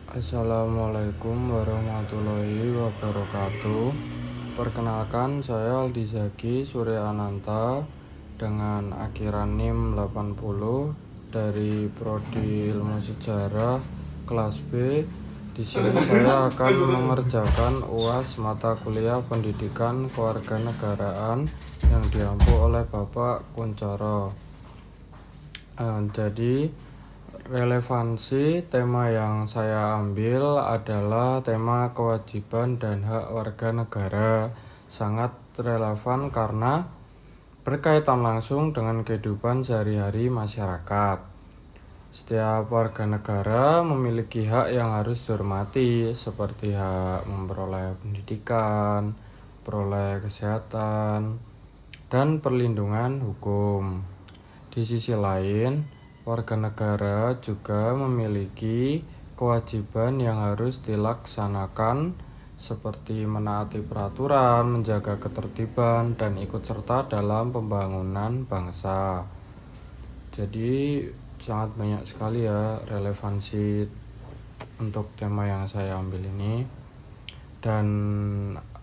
Assalamualaikum warahmatullahi wabarakatuh. Perkenalkan, saya Aldi Zaki Surya Ananta dengan akhiran NIM 80 dari Prodi Ilmu Sejarah kelas B. Di sini saya akan mengerjakan UAS mata kuliah Pendidikan Kewarganegaraan yang diampu oleh Bapak Kuncoro. Jadi relevansi tema yang saya ambil adalah tema kewajiban dan hak warga negara. Sangat relevan karena berkaitan langsung dengan kehidupan sehari-hari masyarakat. Setiap warga negara memiliki hak yang harus dihormati, seperti hak memperoleh pendidikan, peroleh kesehatan, dan perlindungan hukum. Di sisi lain, warga negara juga memiliki kewajiban yang harus dilaksanakan, seperti menaati peraturan, menjaga ketertiban, dan ikut serta dalam pembangunan bangsa. Jadi sangat banyak sekali ya relevansi untuk tema yang saya ambil ini. Dan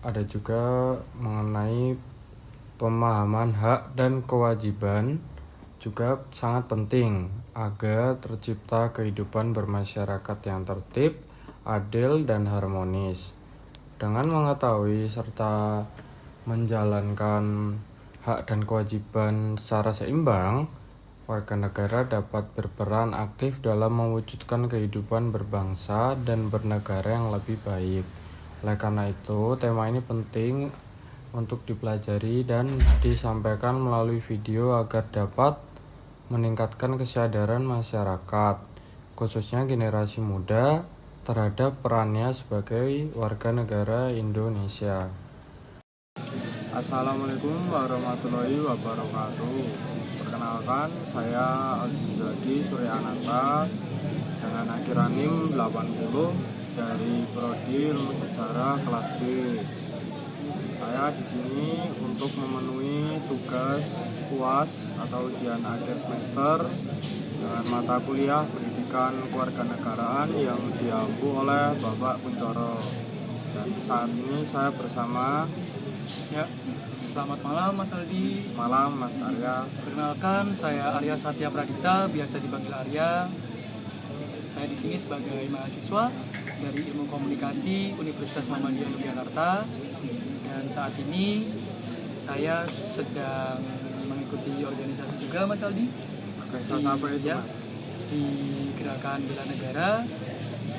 ada juga mengenai pemahaman hak dan kewajiban juga sangat penting agar tercipta kehidupan bermasyarakat yang tertib, adil, dan harmonis. Dengan mengetahui serta menjalankan hak dan kewajiban secara seimbang, warga negara dapat berperan aktif dalam mewujudkan kehidupan berbangsa dan bernegara yang lebih baik. Oleh karena itu, tema ini penting untuk dipelajari dan disampaikan melalui video agar dapat meningkatkan kesadaran masyarakat, khususnya generasi muda, terhadap perannya sebagai warga negara Indonesia. Assalamualaikum warahmatullahi wabarakatuh. Perkenalkan, saya Aldi Zaki Surya Ananta dengan akhiran NIM 80 dari Prodi Ilmu Sejarah kelas B. Saya di sini untuk memenuhi tugas UAS atau ujian akhir semester dengan mata kuliah Pendidikan Kewarganegaraan yang diampu oleh Bapak Kuncoro. Dan saat ini saya bersama. Selamat malam Mas Aldi. Malam Mas Arya. Perkenalkan, saya Arya Satya Pradipta, biasa dipanggil Arya. Saya di sini sebagai mahasiswa dari Ilmu Komunikasi Universitas Muhammadiyah Yogyakarta. Dan saat ini saya sedang mengikuti organisasi juga Mas Aldi. Organisasi apa itu, Mas? Di Gerakan Bela Negara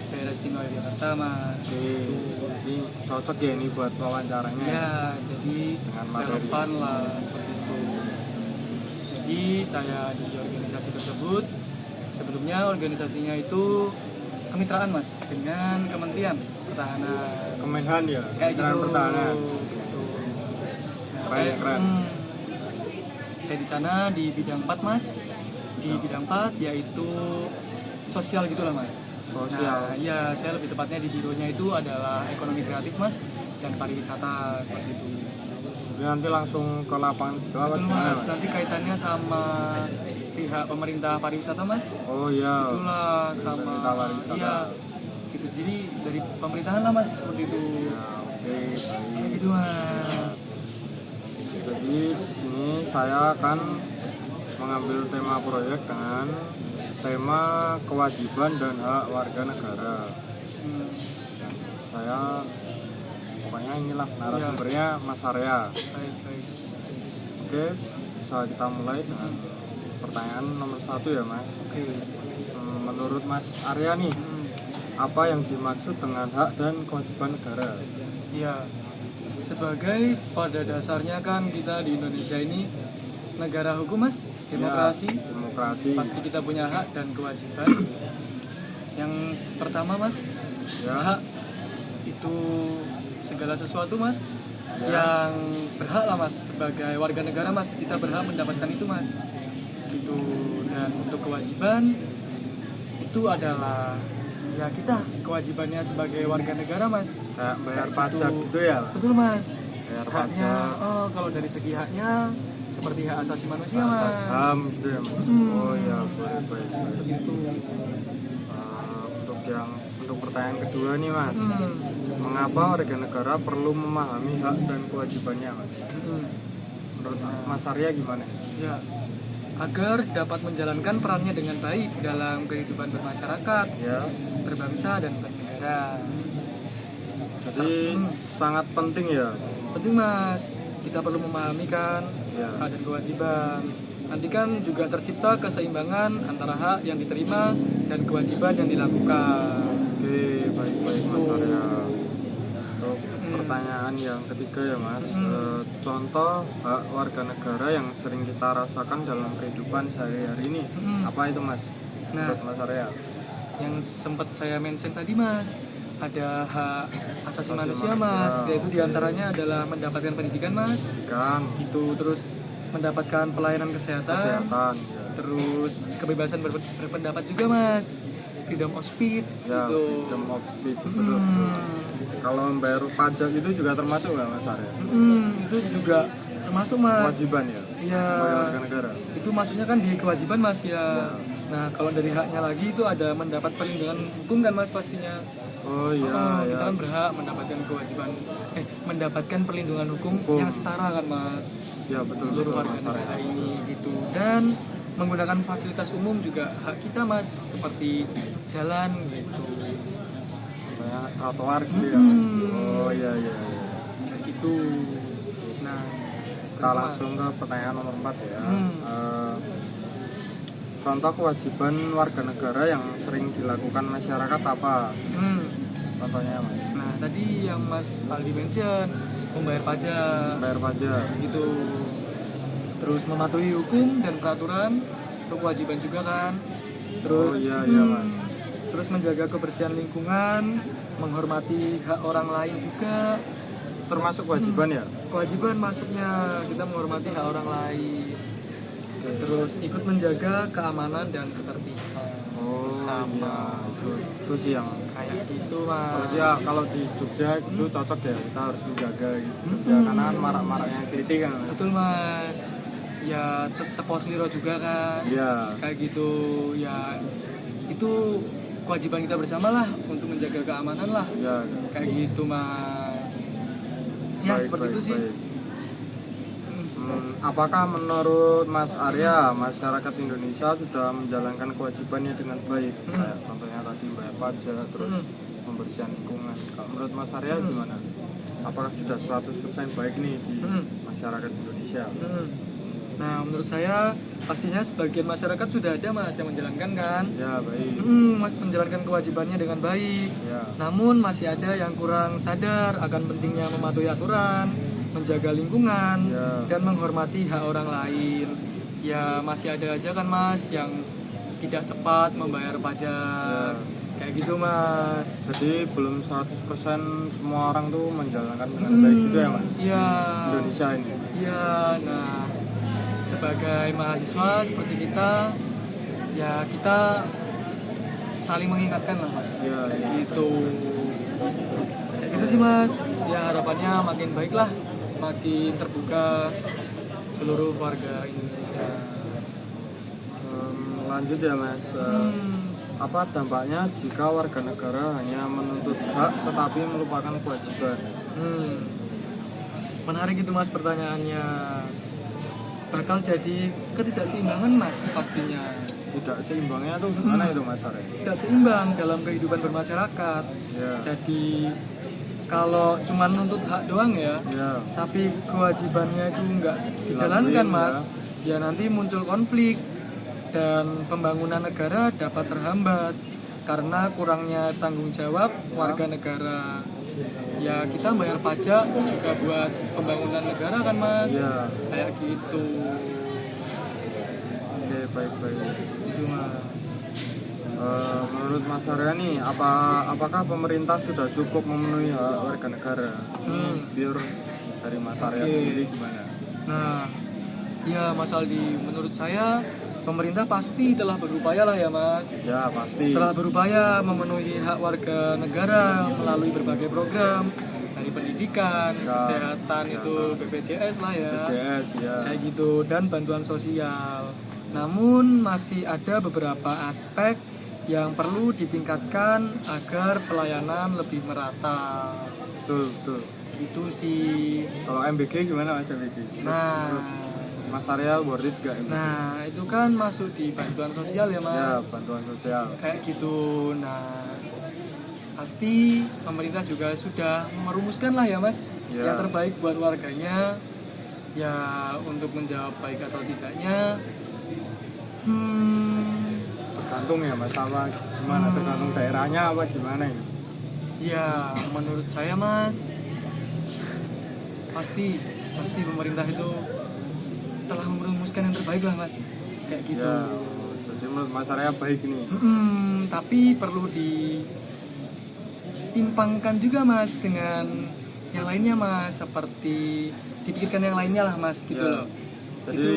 Daerah Istimewa Yogyakarta, Mas. Jadi cocok ya ini buat wawancaranya. Ya, jadi dengan materi relevan lah seperti itu. Jadi saya di organisasi tersebut. Sebelumnya organisasinya itu kemitraan Mas dengan Kementerian Pertahanan. Kemenhan ya, Kementerian gitu. Pertahanan. Gitu. Nah, Keren. saya di sana di bidang 4 Mas. Di bidang 4 yaitu sosial gitulah Mas. Sosial. Nah, ya saya lebih tepatnya di bironya itu adalah ekonomi kreatif Mas dan pariwisata seperti itu. Jadi nanti langsung ke lapangan. Betul Mas, nanti kaitannya sama pihak pemerintah pariwisata Mas. Oh iya. Itulah sama Pemerintah pariwisata. iya gitu. Jadi dari pemerintahan lah Mas seperti itu. Ya, oke. Kayak gitu Mas. Jadi di sini saya akan mengambil tema proyek dengan tema kewajiban dan hak warga negara. Dan saya pokoknya inilah narasumbernya Mas Arya. Baik. Oke, bisa kita mulai dengan pertanyaan nomor 1 ya Mas. Oke. Menurut Mas Arya nih, apa yang dimaksud dengan hak dan kewajiban negara? Iya. Sebagai pada dasarnya kan kita di Indonesia ini negara hukum Mas, demokrasi. Ya, demokrasi. Pasti kita punya hak dan kewajiban. Yang pertama Mas, Ya. hak itu segala sesuatu Mas, Ya. yang berhak lah Mas, sebagai warga negara Mas, kita berhak mendapatkan itu Mas gitu. Dan untuk kewajiban itu adalah ya kita kewajibannya sebagai warga negara Mas, Kayak bayar Itu- pajak gitu ya? betul Mas. Bayar Haknya pajak. kalau dari segi haknya seperti hak asasi manusia Mas. HAM gitu ya Mas? Hmm. Oh ya, baik. Gitu. Untuk yang untuk pertanyaan kedua nih Mas, mengapa warga negara perlu memahami hak dan kewajibannya Mas? Menurut Mas Arya gimana? Ya, agar dapat menjalankan perannya dengan baik dalam kehidupan bermasyarakat, Ya, berbangsa dan bernegara. jadi sangat penting ya. Penting Mas, kita perlu memahami kan Ya. hak dan kewajiban. Nanti kan juga tercipta keseimbangan antara hak yang diterima dan kewajiban yang dilakukan. Oke, baik-baik Mas Arya. Untuk pertanyaan yang ketiga ya Mas, contoh hak warga negara yang sering kita rasakan dalam kehidupan sehari-hari ini, apa itu Mas? Nah, Menurut Mas Arya? yang sempat saya mention tadi Mas, ada hak asasi manusia manusia, Mas, yaitu oke. diantaranya adalah mendapatkan pendidikan Mas, Kan, itu terus mendapatkan pelayanan kesehatan, kesehatan, ya. terus kebebasan berpendapat juga Mas, freedom of speech Ya, gitu. freedom of speech, betul. Kalau membayar pajak itu juga termasuk nggak Mas Arya? Itu juga termasuk Mas. Kewajiban ya? Iya. Sebagai warga negara. Itu maksudnya kan di kewajiban Mas ya. Nah kalau dari haknya lagi itu ada mendapat perlindungan hukum kan Mas pastinya. Oh iya, Kita ya. kan berhak mendapatkan kewajiban, mendapatkan perlindungan hukum Hukum. yang setara kan Mas. Ya betul, Seluruh betul warga Mas Arya. negara ini gitu. Dan menggunakan fasilitas umum juga hak kita Mas, seperti jalan gitu. Kayak trotoar gitu ya Mas? Oh iya, iya, iya. Kayak gitu. Nah, Kita langsung ke pertanyaan nomor 4 ya. Contoh kewajiban warga negara yang sering dilakukan masyarakat apa? Contohnya Mas? Nah, tadi yang Mas Aldi mention, membayar pajak Bayar pajak. gitu. Terus mematuhi hukum dan peraturan, itu kewajiban juga kan. Terus Oh iya, iya Mas. terus menjaga kebersihan lingkungan, menghormati hak orang lain juga. Termasuk kewajiban ya? Kewajiban masuknya kita menghormati hak orang lain. Terus ikut menjaga keamanan dan ketertiban. Oh Sama. iya, itu sih yang Kayak gitu kalau Mas. dia kalau di Jogja itu cocok ya, kita harus menjaga gitu. Jogja, karena kan marak-marak yang kritik kan. Betul Mas. Ya teko seliro juga kan. Iya. Kayak gitu ya, itu kewajiban kita bersama lah untuk menjaga keamanan lah, Iya. kayak gitu Mas. Ya Baik, seperti baik, itu sih. baik. Apakah menurut Mas Arya masyarakat Indonesia sudah menjalankan kewajibannya dengan baik? Kayak contohnya tadi bayar pajak, terus pembersihan lingkungan. Kalau menurut Mas Arya gimana? Apakah sudah 100% baik nih di masyarakat Indonesia? Nah menurut saya pastinya sebagian masyarakat sudah ada Mas yang menjalankan kan. Ya baik. Menjalankan kewajibannya dengan baik. Ya. Namun masih ada yang kurang sadar akan pentingnya mematuhi aturan, menjaga lingkungan, Ya. dan menghormati hak orang lain. Ya masih ada aja kan Mas yang tidak tepat membayar pajak. Kayak gitu Mas. Jadi belum 100% semua orang tuh menjalankan dengan baik juga ya Mas? Iya. Indonesia ini. Iya. Nah sebagai mahasiswa seperti kita, ya kita saling mengingatkan lah Mas. Iya, Kayak iya. gitu. Kayak gitu sih Mas. Ya harapannya makin baik lah, makin terbuka seluruh warga Indonesia. Lanjut ya Mas. Apa dampaknya jika warga negara hanya menuntut hak tetapi melupakan kewajiban? Menarik itu Mas pertanyaannya. Bakal jadi ketidakseimbangan Mas pastinya. Tidak seimbangnya tuh gimana itu Mas Arya? Tidak seimbang dalam kehidupan bermasyarakat. Ya. Jadi kalau cuma nuntut hak doang ya, Ya. tapi kewajibannya itu nggak dijalankan Dilakuin, Mas, ya nanti muncul konflik dan pembangunan negara dapat terhambat karena kurangnya tanggung jawab warga negara. Ya kita bayar pajak juga buat pembangunan negara kan Mas, Ya. kayak gitu. Oke, baik-baik. Itu Mas. Menurut Mas Arya nih, apakah pemerintah sudah cukup memenuhi hak warga negara? Pure dari Mas Arya Oke. sendiri gimana? Nah, ya Mas Aldi, menurut saya pemerintah pasti telah berupaya lah ya Mas. Ya pasti. Telah berupaya memenuhi hak warga negara melalui berbagai program dari pendidikan, Ya, kesehatan itu BPJS lah ya, BPJS ya. kayak gitu, dan bantuan sosial. Namun masih ada beberapa aspek yang perlu ditingkatkan agar pelayanan lebih merata. Betul, betul. Itu sih. Kalau MBG gimana Mas MBG? Nah, Mas Arya worth it gak MBG? nah itu kan masuk di bantuan sosial ya Mas. Ya, bantuan sosial. Kayak gitu. Nah, pasti pemerintah juga sudah merumuskan lah ya Mas, Ya. yang terbaik buat warganya. Ya, untuk menjawab baik atau tidaknya, Tergantung ya Mas, sama gimana, tergantung daerahnya apa gimana ya? ya menurut saya Mas, pasti pemerintah itu telah merumuskan yang terbaik lah Mas, kayak gitu. Ya, jadi menurut Mas Arya baik ini. Tapi perlu ditimpangkan juga Mas dengan yang lainnya Mas, seperti dipikirkan yang lainnya lah Mas, gitu Ya. loh. Jadi Itu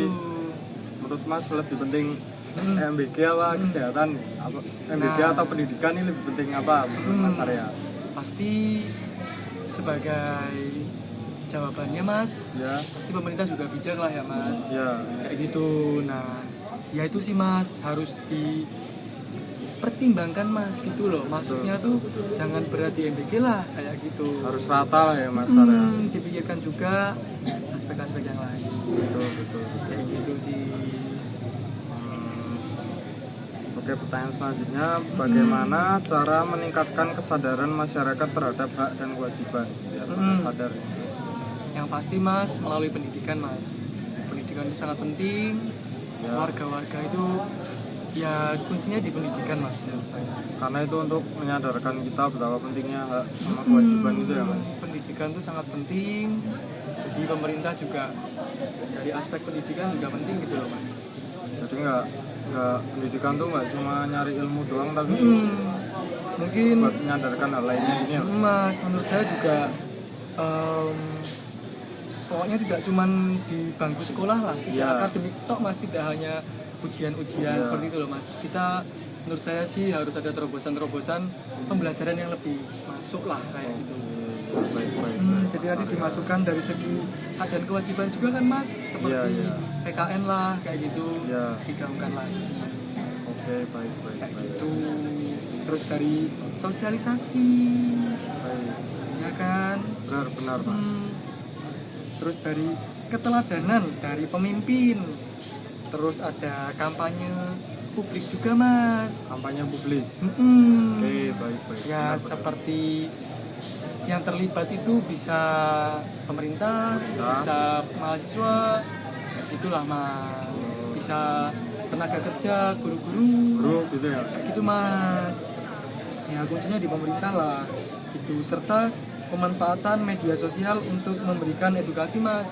menurut Mas lebih penting MBG apa kesehatan? Apa MBG Nah. atau pendidikan ini lebih penting apa menurut Mas Arya? pasti sebagai jawabannya Mas, Ya, pasti pemerintah juga bijak lah ya Mas, ya, kayak gitu. Nah, ya itu sih Mas, harus dipertimbangkan Mas, gitu loh. Maksudnya tuh jangan berat di MBG lah, kayak gitu. harus rata lah ya Mas Arya. Dipikirkan juga aspek-aspek yang lain, Betul, betul. kayak gitu sih. Oke, pertanyaan selanjutnya, bagaimana cara meningkatkan kesadaran masyarakat terhadap hak dan kewajiban biar sadar? Yang pasti Mas, melalui pendidikan Mas. Pendidikan itu sangat penting. Ya. Warga-warga itu ya kuncinya di pendidikan Mas, menurut saya. Karena itu untuk menyadarkan kita betapa pentingnya hak sama kewajiban itu ya Mas. Pendidikan itu sangat penting. Jadi pemerintah juga dari aspek pendidikan juga penting gitu loh Mas. Jadi nggak pendidikan tuh nggak cuma nyari ilmu doang, tapi Mungkin buat menyadarkan hal lainnya ini ya. Mas, menurut saya juga pokoknya tidak cuma di bangku sekolah lah, tidak Ya. akademik tok Mas, tidak hanya ujian-ujian Ya. seperti itu loh Mas. Kita menurut saya sih harus ada terobosan-terobosan pembelajaran yang lebih masuk lah kayak gitu. Baik, baik. Jadi nanti dimasukkan dari segi hak dan kewajiban juga kan Mas, seperti Iya. PKN lah kayak gitu, Iya. digaungkan lagi Oke, baik, baik, kayak baik. gitu. Terus dari sosialisasi, Baik. ya kan. Benar, benar Pak. Terus dari keteladanan dari pemimpin. Terus ada kampanye publik juga Mas. Kampanye publik. Oke, baik, baik. Ya, Benar, benar. seperti yang terlibat itu bisa pemerintah, bisa mahasiswa, itulah Mas. Bisa tenaga kerja, guru-guru, Guru gitu ya. kayak gitu Mas. Ya kuncinya di pemerintah lah, gitu. Serta pemanfaatan media sosial untuk memberikan edukasi Mas,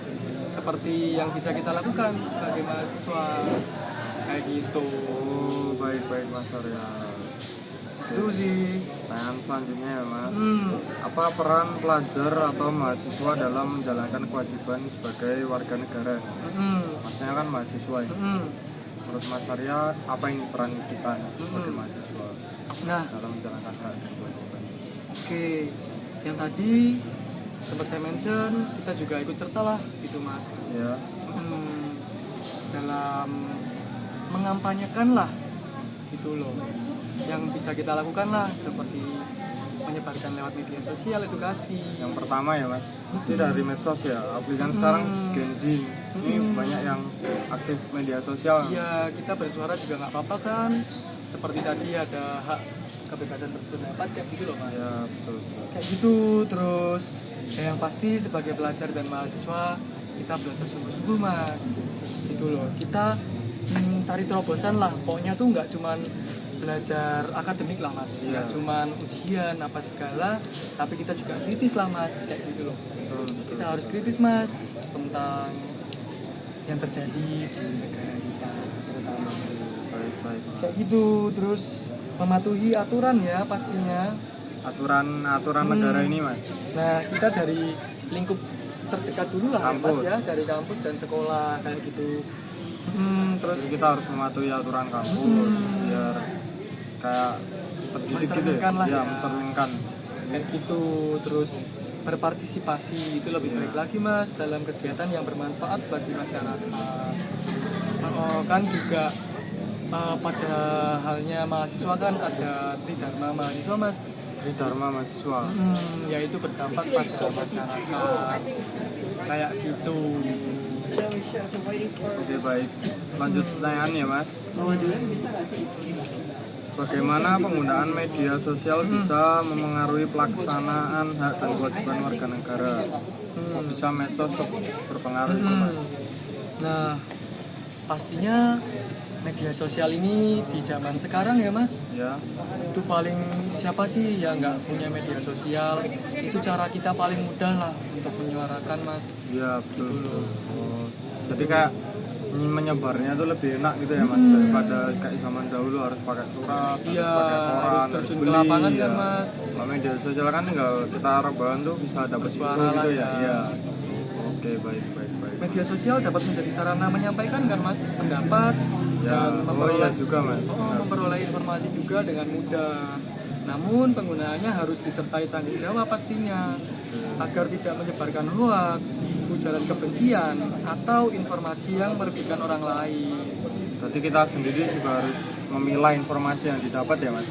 seperti yang bisa kita lakukan sebagai mahasiswa, kayak gitu. Oh, baik, baik Mas Arya. Itu sih. Pertanyaan selanjutnya ya Mas. Hmm. Apa peran pelajar atau mahasiswa dalam menjalankan kewajiban sebagai warga negara? Hmm. Maksudnya kan mahasiswa ya. Hmm. Menurut Mas Arya, apa yang peran kita sebagai mahasiswa Nah, dalam menjalankan hak dan kewajiban? oke, yang tadi sempat saya mention, kita juga ikut serta lah, gitu Mas. Ya, Dalam mengampanyekan lah, gitu loh. Yang bisa kita lakukan lah, seperti menyebarkan lewat media sosial, edukasi. yang pertama ya Mas, ini dari medsos ya. Aplikasi sekarang Gen Z ini banyak yang aktif media sosial. Ya, kita bersuara juga nggak apa-apa kan. Seperti tadi ada hak kebebasan berpendapat kayak gitu loh Mas. Ya, betul, betul. Kayak gitu. Terus ya yang pasti sebagai pelajar dan mahasiswa kita belajar sungguh-sungguh Mas, gitu loh. Kita cari terobosan lah, pokoknya tuh nggak cuman belajar akademik lah Mas, nggak cuman ujian apa segala, tapi kita juga kritis lah Mas, kayak gitu loh. Kita harus kritis Mas tentang yang terjadi di negara kita terutama, Baik, baik. kayak gitu. Terus mematuhi aturan ya pastinya. Aturan negara ini Mas. Nah, kita dari lingkup terdekat dulu lah ya, Mas Kampus. ya, dari kampus dan sekolah kayak gitu. Terus Jadi kita harus mematuhi aturan kampus biar kayak terdidik gitu mencerminkan lah ya, ya. mencerminkan. kayak gitu. Terus berpartisipasi itu lebih baik lagi Mas dalam kegiatan yang bermanfaat bagi masyarakat. Kan juga Pada halnya mahasiswa kan ada tridharma mahasiswa mas. Tridharma mahasiswa. Yaitu berdampak pada masyarakat kayak gitu. Oke baik, lanjut pertanyaan ya mas. Bagaimana penggunaan media sosial bisa memengaruhi pelaksanaan hak dan kewajiban warga negara? Bisa medsos berpengaruh itu mas? Nah, pastinya media sosial ini di zaman sekarang ya mas, Ya, itu paling siapa sih yang nggak punya media sosial? Itu cara kita paling mudah lah untuk menyuarakan mas. ya betul. Oh, jadi kayak menyebarnya tuh lebih enak gitu ya mas, daripada kayak zaman dahulu harus pakai surat, Iya, harus pakai koran, harus harus terjun ke beli, lapangan ya. kan mas. Kalau media sosial kan tinggal kita rebahan tuh bisa dapat info Bersuara gitu lah, ya. ya. Iya. Oke baik. Media sosial dapat menjadi sarana menyampaikan kan mas pendapat Ya, dan iya juga mas. memperoleh informasi juga dengan mudah. Namun penggunaannya harus disertai tanggung jawab pastinya agar tidak menyebarkan hoaks, ujaran kebencian atau informasi yang merugikan orang lain. Berarti kita sendiri juga harus memilah informasi yang didapat ya mas.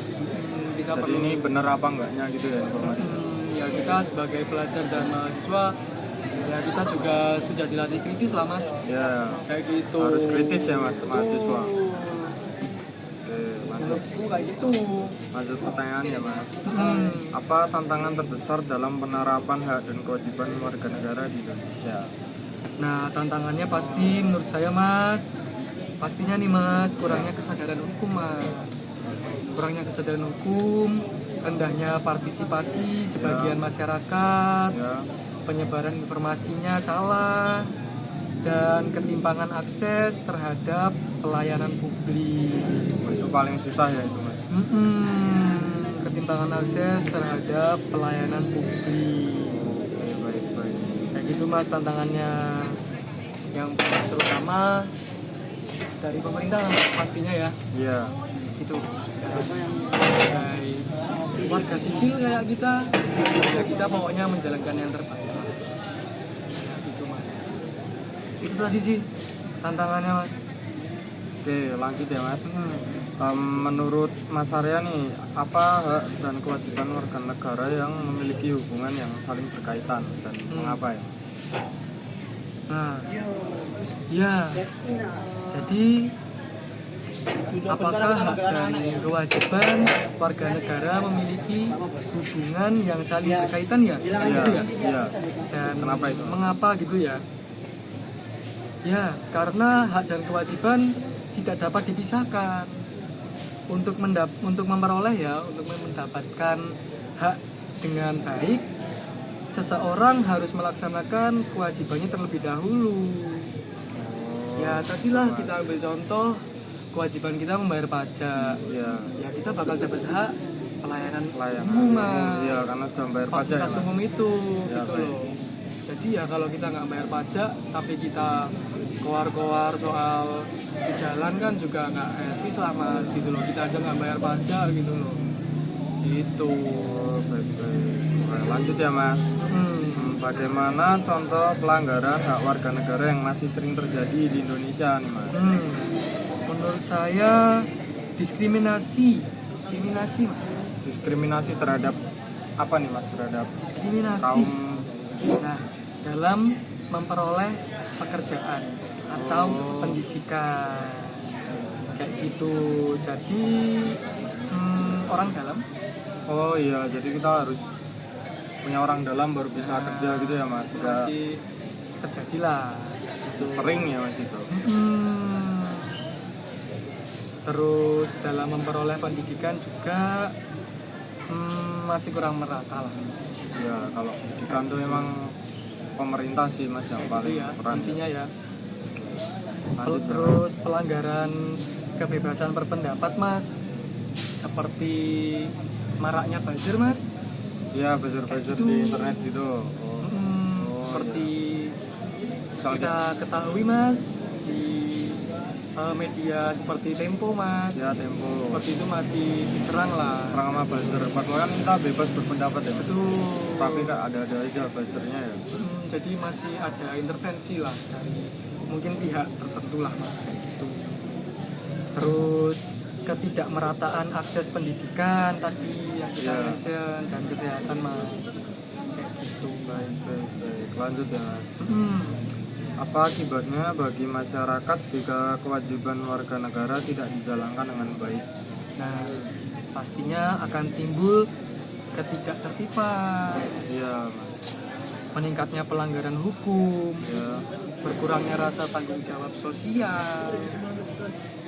Kita Jadi perlu ini benar apa enggaknya gitu ya informasi. ya kita sebagai pelajar dan mahasiswa ya kita juga sudah dilatih kritis lah mas. Ya, Kayak gitu. harus kritis ya mas mahasiswa. Oke, Menurutku kayak gitu. lanjut pertanyaan ya mas. Apa tantangan terbesar dalam penerapan hak dan kewajiban warga negara di Indonesia? Nah, tantangannya pasti menurut saya mas, pastinya nih mas, kurangnya kesadaran hukum mas. Kurangnya kesadaran hukum, rendahnya partisipasi sebagian masyarakat, Ya, penyebaran informasinya salah, dan ketimpangan akses terhadap pelayanan publik. itu paling susah ya itu mas. Ketimpangan akses terhadap pelayanan publik. Oke, baik. Kayak gitu mas tantangannya, yang terutama dari pemerintah pastinya ya. Iya, Itu sebagai warga sipil kayak kita, ya kita pokoknya menjalankan yang terbaik lah. Gitu mas. Itu tadi sih tantangannya mas. oke lanjut ya mas. Menurut Mas Arya nih, apa hak dan kewajiban warga negara yang memiliki hubungan yang saling berkaitan dan mengapa ya? Nah, ya, jadi apakah hak dan kewajiban warga negara memiliki hubungan yang saling berkaitan ya? Iya, Gitu ya? iya. Dan Kenapa itu? mengapa gitu ya? Ya, karena hak dan kewajiban tidak dapat dipisahkan. Untuk memperoleh ya, untuk mendapatkan hak dengan baik, seseorang harus melaksanakan kewajibannya terlebih dahulu. Ya, tadilah kita ambil contoh kewajiban kita membayar pajak. Iya, Ya, kita bakal dapat hak pelayanan pelayanan. umum, Mas. Iya, karena sudah bayar pajak ya Fasilitas mas. umum itu Ya, gitu baik. loh. Jadi ya kalau kita nggak bayar pajak tapi kita koar-koar soal di jalan kan juga nggak etis lah mas gitu loh. Kita aja nggak bayar pajak gitu loh. Gitu. Baik. Oke, lanjut ya mas. Bagaimana contoh pelanggaran hak warga negara yang masih sering terjadi di Indonesia nih mas? Menurut saya diskriminasi mas. Diskriminasi terhadap apa nih mas? Terhadap Diskriminasi. kaum. Nah, dalam memperoleh pekerjaan atau pendidikan kayak gitu. Jadi orang dalam Oh iya, jadi kita harus punya orang dalam baru bisa kerja gitu ya mas. Sudah masih terjadilah. sering ya mas itu. Terus dalam memperoleh pendidikan juga masih kurang merata lah mas. Ya kalau pendidikan tuh memang pemerintah sih mas yang paling Itu ya peran. kuncinya ya. Lanjut, Terus pelanggaran kebebasan berpendapat mas, seperti maraknya buzzer mas. Iya buzzer-buzzer di internet gitu. Seperti Misalnya kita ketahui mas di media seperti Tempo mas, ya Tempo. seperti itu masih diserang lah. Serang sama buzzer. Padahal kan kita bebas berpendapat ya. Itu Tapi kak ada aja buzzernya ya. jadi masih ada intervensi lah dari mungkin pihak tertentu lah mas kayak gitu. terus ketidakmerataan akses pendidikan tadi yang kita Iya. mention, dan kesehatan mas, kayak gitu. Baik. Lanjut ya Mas. Hmm. Apa akibatnya bagi masyarakat jika kewajiban warga negara tidak dijalankan dengan baik? Nah, pastinya akan timbul ketidaktertiban, Iya Mas. meningkatnya pelanggaran hukum, Ya. berkurangnya rasa tanggung jawab sosial,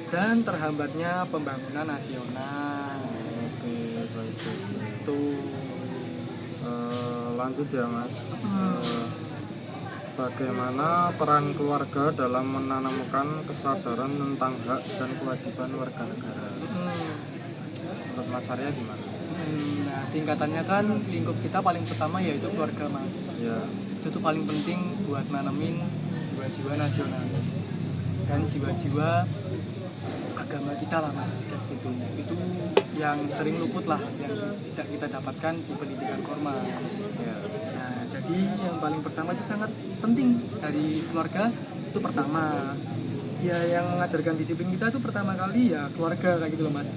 dan terhambatnya pembangunan nasional. Oke, baik. Tuh. Lanjut ya Mas. Hmm. Bagaimana peran keluarga dalam menanamkan kesadaran tentang hak dan kewajiban warga negara? Hmm. Menurut Mas Arya gimana? Nah, tingkatannya kan lingkup kita paling pertama yaitu keluarga mas. Ya. Itu tuh paling penting buat nanamin jiwa-jiwa nasionalis dan jiwa-jiwa agama kita lah mas, kayak gitu. Itu yang sering luput lah, yang tidak kita dapatkan di pendidikan formal. Ya. Nah, jadi yang paling pertama itu sangat penting dari keluarga. Itu pertama ya, yang mengajarkan disiplin kita itu pertama kali ya keluarga, kayak gitu loh mas,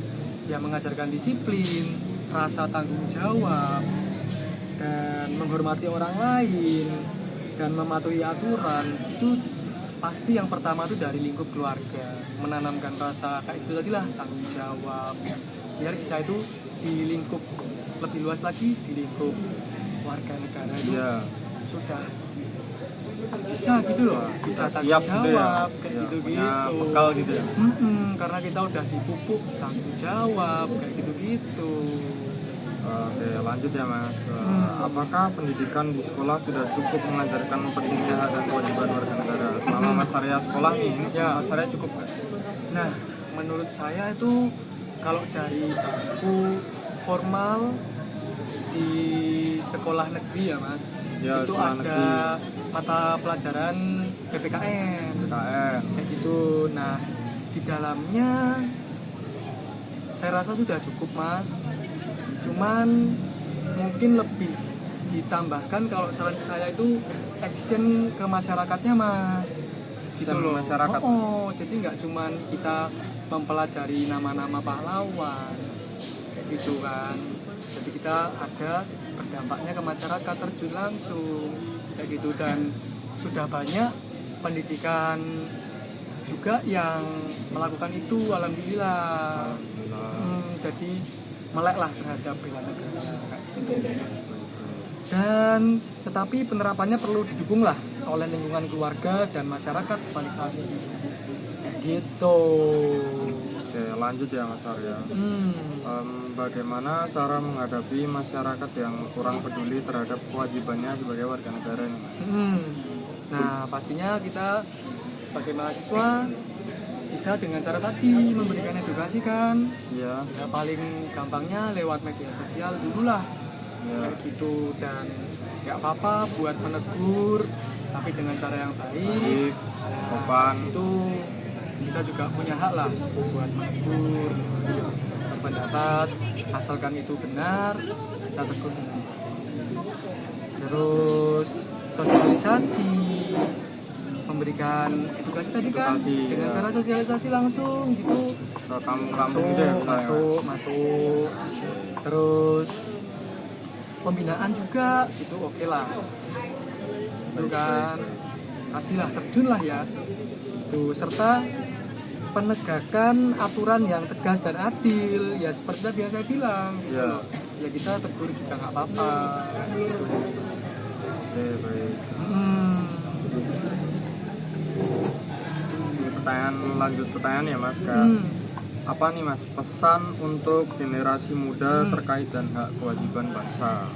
yang mengajarkan disiplin, rasa tanggung jawab, dan menghormati orang lain, dan mematuhi aturan. Itu pasti yang pertama itu dari lingkup keluarga, menanamkan rasa kayak itu tadi lah, tanggung jawab, biar kita itu di lingkup lebih luas lagi, di lingkup warga negara itu Ya. sudah bisa gitu loh, bisa tanggung siap gitu ya. jawab kayak Ya, gitu punya gitu. bekal gitu ya. Karena kita udah dipupuk tanggung jawab kayak gitu. Oke, lanjut ya Mas. Apakah pendidikan di sekolah sudah cukup mengajarkan pentingnya hak dan kewajiban warga negara? Selama Mas Arya sekolah nih, Ya. Mas Arya cukup nggak? Nah, menurut saya itu kalau dari bangku formal di sekolah negeri ya mas, Ya, itu sekolah ada mata pelajaran PPKN PKN. kayak gitu. Nah, di dalamnya saya rasa sudah cukup mas, cuman mungkin lebih ditambahkan kalau saran saya itu action ke masyarakatnya mas, gitu Action ke loh. masyarakat. Jadi nggak cuman kita mempelajari nama-nama pahlawan kayak gitu kan, jadi kita ada berdampaknya ke masyarakat, terjun langsung kayak gitu. Dan sudah banyak pendidikan juga yang melakukan itu, alhamdulillah. Jadi melek lah terhadap bela negara kayak gitu. Dan tetapi penerapannya perlu didukung lah oleh lingkungan keluarga dan masyarakat balik lagi kayak gitu. Oke, lanjut ya Mas Arya. Bagaimana cara menghadapi masyarakat yang kurang peduli terhadap kewajibannya sebagai warga negara ini Mas? Nah, pastinya kita sebagai mahasiswa bisa dengan cara tadi memberikan edukasi kan. Iya. Ya, paling gampangnya lewat media sosial dulu lah. Ya. Kayak gitu, dan nggak apa-apa buat menegur tapi dengan cara yang baik. Sopan. Itu kita juga punya hak lah buat menegur, berpendapat, asalkan itu benar kita tegur dengan baik. Terus sosialisasi, memberikan edukasi tadi kan, Edukasi, dengan ya. cara sosialisasi langsung gitu, Ke kampung-kampung gitu ya kita ya. masuk. Terus pembinaan juga itu oke lah, itu kan adilah, terjun lah ya itu, serta penegakan aturan yang tegas dan adil ya, seperti tadi yang saya bilang gitu Ya. loh. Ya kita tegur juga nggak apa-apa gitu. Oke, baik. Lanjut pertanyaan ya Mas, Kak. Apa nih Mas pesan untuk generasi muda terkait dan hak kewajiban bangsa?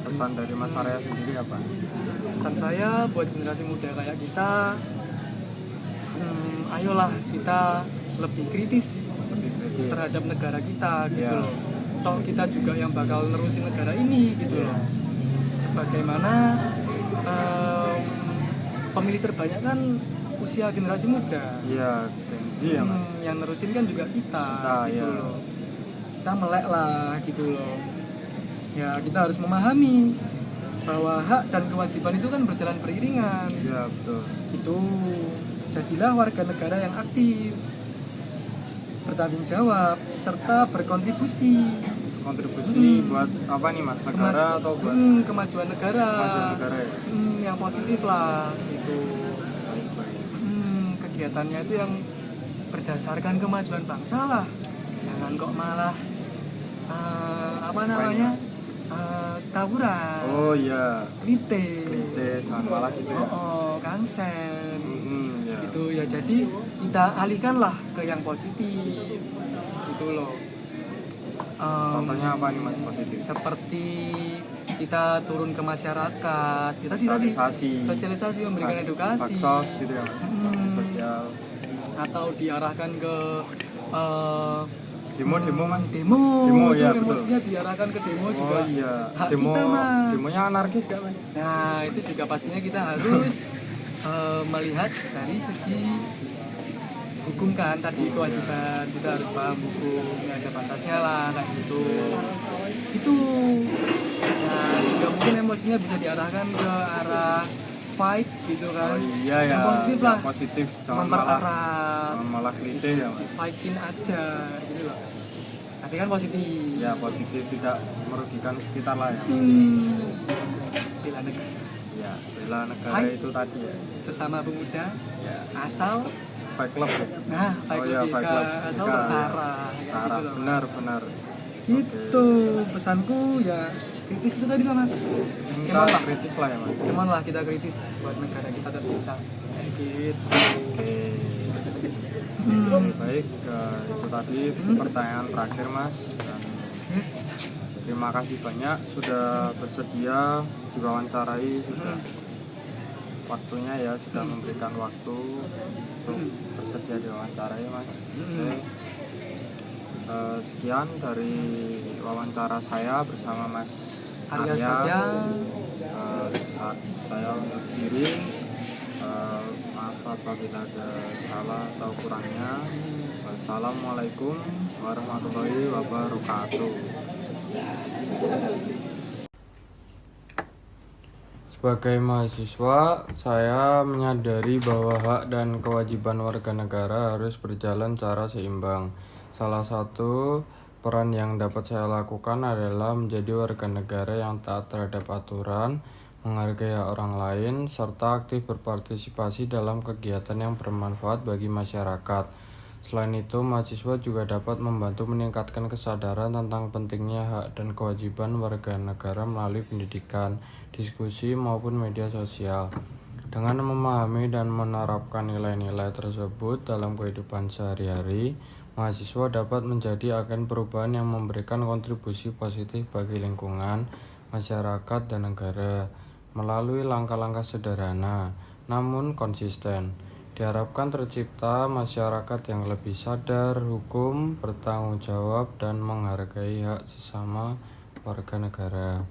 Pesan dari Mas Arya sendiri apa? Pesan saya buat generasi muda kayak kita, ayolah kita lebih kritis Lebih kritis. terhadap negara kita gitu Ya. loh. Toh kita juga yang bakal nerusin negara ini gitu loh. Sebagaimana pemilih terbanyak kan usia generasi muda. Iya, Gen Z ya Mas. Yang nerusin kan juga kita gitu ya. loh. Kita melek lah gitu loh. Ya kita harus memahami bahwa hak dan kewajiban itu kan berjalan beriringan. Iya, betul. Itu jadilah warga negara yang aktif. bertanggung jawab serta berkontribusi Kontribusi buat apa nih Mas? Negara atau buat kemajuan negara, kemajuan negara ya? yang positif lah gitu. Baik, baik. Kegiatannya itu yang berdasarkan kemajuan bangsa lah, jangan kok malah apa namanya tawuran, Oh iya, kritik, jangan malah gitu ya. kangsen Ya. gitu ya. Jadi kita alihkanlah ke yang positif gitu loh. Contohnya apa nih Mas positif? Seperti kita turun ke masyarakat, kita tidak sosialisasi, memberikan edukasi, Baksos gitu ya Mas? Sosial. atau diarahkan ke Demo Mas? demo ya, itu betul. emosinya diarahkan ke demo juga. Oh iya, Hak kita, Mas. demonya anarkis gak Mas? Nah itu juga pastinya kita harus melihat dari segi hukum kan, tadi kewajiban kita harus paham hukum, ya ada batasnya lah kayak gitu. Itu nah juga mungkin emosinya bisa diarahkan ke arah fight gitu kan. Oh iya ya, yang positif lah, positif, mempererat, jangan malah kritik ya Mas. fightin aja gitu loh. Tapi kan positif. Ya positif, tidak merugikan sekitar lah ya. Bela negara, Ya, bela negara Fight. itu tadi ya. sesama pemuda, Ya, asal Fight Club ya. nah fight Oh iya, lebih Fight ke Club. asal Iya, berarah kayak Arah, gitu loh. benar. Gitu pesanku ya, kritis itu tadi lah Mas. Kita Emang lah, kritis lah ya Mas. emang lah kita kritis buat negara kita tercinta. Gitu. Oke. Baik, itu tadi pertanyaan terakhir Mas. Dan Yes. terima kasih banyak sudah bersedia diwawancarai, sudah waktunya ya, sudah memberikan waktu untuk bersedia diwawancarai Mas. Oke. Sekian dari wawancara saya bersama Mas Arya Arya. Satya. Saya undur diri. Maaf apabila ada salah atau kurangnya. Wassalamualaikum warahmatullahi wabarakatuh. Sebagai mahasiswa, saya menyadari bahwa hak dan kewajiban warga negara harus berjalan secara seimbang. Salah satu peran yang dapat saya lakukan adalah menjadi warga negara yang taat terhadap aturan, menghargai hak orang lain, serta aktif berpartisipasi dalam kegiatan yang bermanfaat bagi masyarakat. Selain itu, mahasiswa juga dapat membantu meningkatkan kesadaran tentang pentingnya hak dan kewajiban warga negara melalui pendidikan, diskusi, maupun media sosial. Dengan memahami dan menerapkan nilai-nilai tersebut dalam kehidupan sehari-hari, mahasiswa dapat menjadi agen perubahan yang memberikan kontribusi positif bagi lingkungan, masyarakat, dan negara melalui langkah-langkah sederhana namun konsisten. Diharapkan tercipta masyarakat yang lebih sadar hukum, bertanggung jawab, dan menghargai hak sesama warga negara.